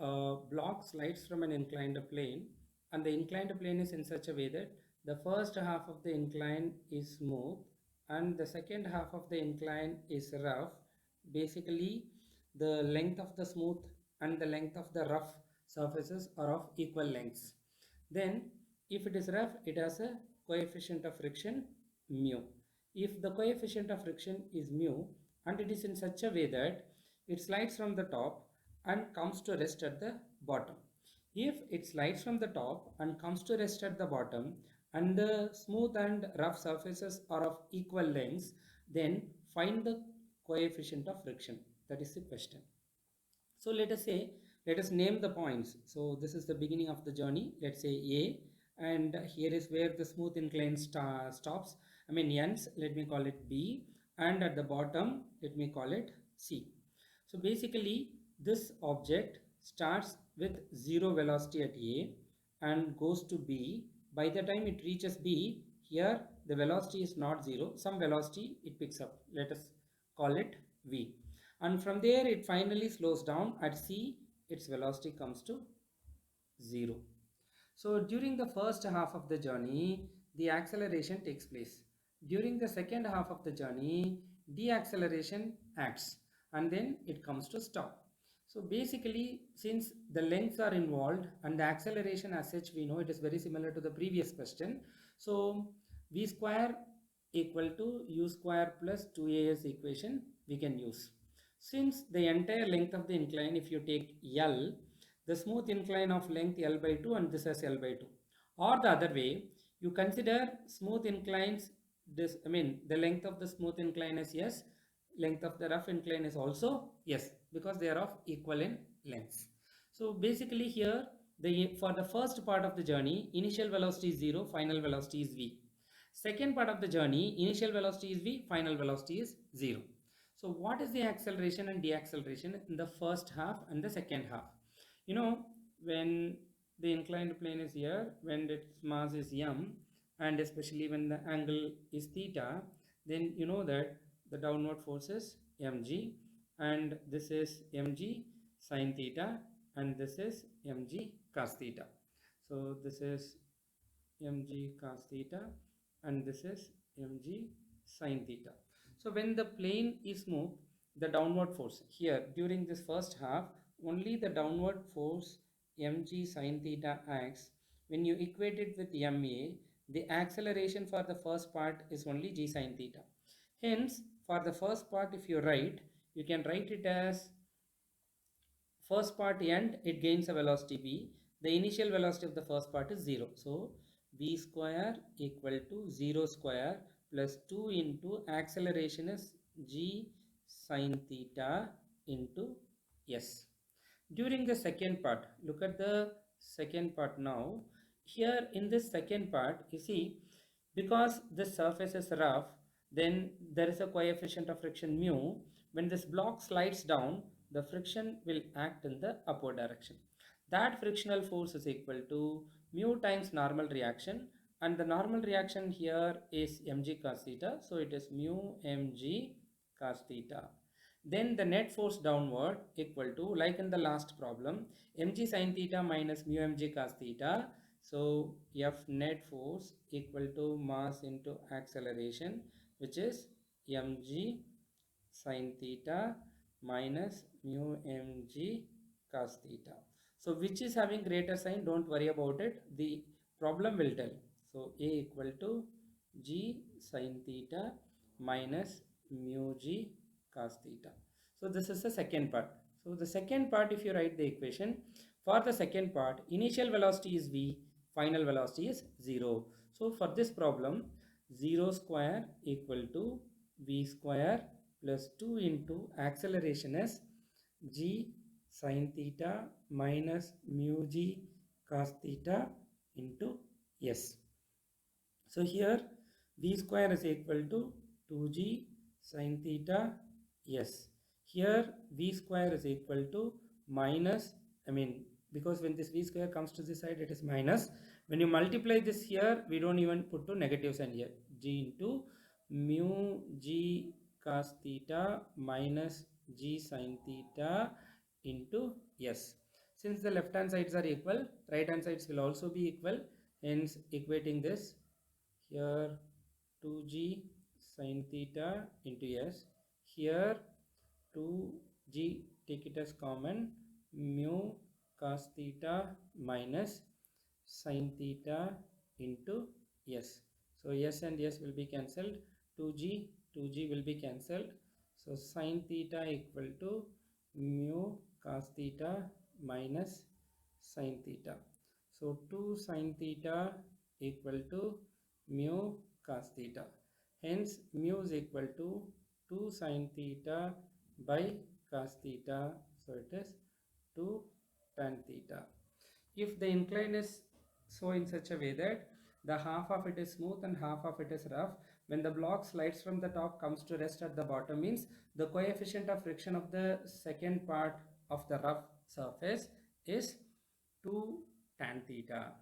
a block slides from an inclined plane, and the inclined plane is in such a way that the first half of the incline is smooth and the second half of the incline is rough. Basically, the length of the smooth and the length of the rough surfaces are of equal lengths. Then if it is rough, it has a coefficient of friction mu. If the coefficient of friction is mu and it is in such a way that it slides from the top and comes to rest at the bottom. If it slides from the top and comes to rest at the bottom and the smooth and rough surfaces are of equal lengths, then find the coefficient of friction. That is the question. So let us name the points. So this is the beginning of the journey. Let's say A, and here is where the smooth incline stops. I mean ends, let me call it B, and at the bottom, let me call it C. So basically, this object starts with zero velocity at A and goes to B. By the time it reaches B, here the velocity is not zero. Some velocity it picks up. Let us call it V. And from there it finally slows down. At C, its velocity comes to 0. So during the first half of the journey, the acceleration takes place. During the second half of the journey, deceleration acts and then it comes to stop. So basically, since the lengths are involved and the acceleration as such, we know it is very similar to the previous question. So v square equal to u square plus 2as equation we can use. Since the entire length of the incline, if you take L, the smooth incline of length L by 2 and this as L by 2. Or the other way, you consider smooth inclines, the length of the smooth incline is S, length of the rough incline is also S, because they are of equivalent lengths. So basically here, for the first part of the journey, initial velocity is 0, final velocity is V. Second part of the journey, initial velocity is V, final velocity is 0. So what is the acceleration and deceleration in the first half and the second half? You know, when the inclined plane is here, when its mass is m, and especially when the angle is theta, then you know that the downward force is mg, and this is mg sine theta, and this is mg cos theta. So this is mg cos theta, and this is mg sine theta. So when the plane is smooth, the downward force here during this first half, only the downward force mg sine theta acts. When you equate it with ma, the acceleration for the first part is only g sine theta. Hence, for the first part, if you can write it as first part end, it gains a velocity v. The initial velocity of the first part is 0. So v square equal to 0 square plus 2 into acceleration is g sine theta into s. During the second part, look at the second part now. Here in this second part, you see, because the surface is rough, then there is a coefficient of friction mu. When this block slides down, the friction will act in the upward direction. That frictional force is equal to mu times normal reaction, and the normal reaction here is mg cos theta, so it is mu mg cos theta. Then the net force downward equal to, like in the last problem, mg sin theta minus mu mg cos theta. So F net force equal to mass into acceleration, which is mg sin theta minus mu mg cos theta. So which is having greater sign, don't worry about it. The problem will tell. So A equal to g sin theta minus mu g cos theta. So this is the second part. So the second part, if you write the equation, for the second part, initial velocity is v, final velocity is 0. So for this problem, 0 square equal to v square plus 2 into acceleration is g sin theta minus mu g cos theta into s. So here v square is equal to 2g sin theta s. Here v square is equal to minus, because when this v square comes to this side, it is minus. When you multiply this here, we don't even put to negative sign here. G into mu g cos theta minus g sin theta into s. Since the left hand sides are equal, right hand sides will also be equal. Hence, equating this here 2g sin theta into s. Here 2g, take it as common, mu cos theta minus sin theta into s. So s and s will be cancelled. 2g will be cancelled. So sin theta equal to mu cos theta minus sin theta. So 2 sin theta equal to mu cos theta. Hence mu is equal to 2 sin theta by cos theta. So it is 2 tan theta. If the incline is so in such a way that the half of it is smooth and half of it is rough, when the block slides from the top comes to rest at the bottom, means the coefficient of friction of the second part of the rough surface is 2 tan theta.